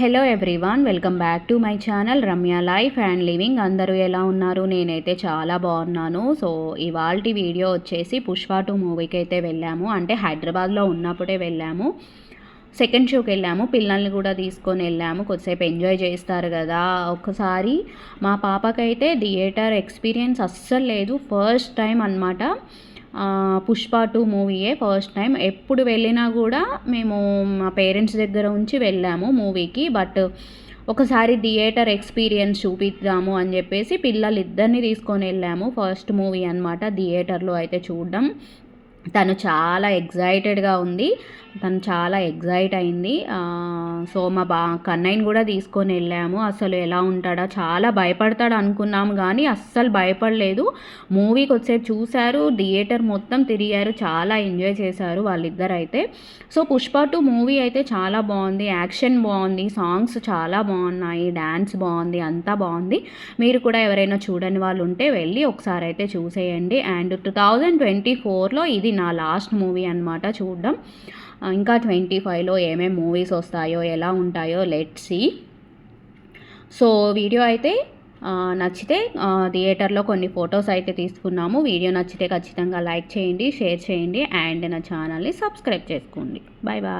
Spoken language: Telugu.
Hello everyone, welcome back to my channel Ramya life and living. అందరూ ఎలా ఉన్నారు? నేనైతే చాలా బాగున్నాను. సో ఇవాల్టి వీడియో వచ్చేసి పుష్ప 2 మూవీకి అయితే వెళ్ళాము. అంటే హైదరాబాద్లో ఉన్నప్పుడే వెళ్ళాము. సెకండ్ షోకి వెళ్ళాము. పిల్లల్ని కూడా తీసుకొని వెళ్ళాము. కొద్దిసేపు ఎంజాయ్ చేస్తారు కదా. ఒకసారి మా పాపకైతే థియేటర్ ఎక్స్పీరియన్స్ అస్సలు లేదు. ఫస్ట్ టైం అనమాట. పుష్ప 2 మూవీయే ఫస్ట్ టైం. ఎప్పుడు వెళ్ళినా కూడా మేము మా పేరెంట్స్ దగ్గర ఉంచి వెళ్ళాము మూవీకి. బట్ ఒకసారి థియేటర్ ఎక్స్పీరియన్స్ చూపిద్దాము అని చెప్పేసి పిల్లలిద్దరిని తీసుకొని వెళ్ళాము. ఫస్ట్ మూవీ అనమాట థియేటర్లో అయితే చూడడం. తను చాలా ఎగ్జైటెడ్గా ఉంది. తను చాలా ఎగ్జైట్ అయింది. సో మా కన్నయ్యని కూడా తీసుకొని వెళ్ళాము. అసలు ఎలా ఉంటాడా, చాలా భయపడతాడు అనుకున్నాము కానీ అస్సలు భయపడలేదు. మూవీకి వచ్చేది చూశారు, థియేటర్ మొత్తం తిరిగారు, చాలా ఎంజాయ్ చేశారు వాళ్ళిద్దరు అయితే. సో పుష్ప 2 మూవీ అయితే చాలా బాగుంది. యాక్షన్ బాగుంది, సాంగ్స్ చాలా బాగున్నాయి, డ్యాన్స్ బాగుంది, అంతా బాగుంది. మీరు కూడా ఎవరైనా చూడని వాళ్ళు ఉంటే వెళ్ళి ఒకసారి అయితే చూసేయండి. అండ్ 2024లో ఇది నా లాస్ట్ మూవీ అనమాట చూడడం. ఇంకా 25లో ఏమేమి మూవీస్ వస్తాయో, ఎలా ఉంటాయో లెట్స్ సీ. సో వీడియో అయితే నచ్చితే థియేటర్లో కొన్ని ఫొటోస్ అయితే తీసుకున్నాము. వీడియో నచ్చితే ఖచ్చితంగా లైక్ చేయండి, షేర్ చేయండి అండ్ నా ఛానల్ని సబ్స్క్రైబ్ చేసుకోండి. Bye bye.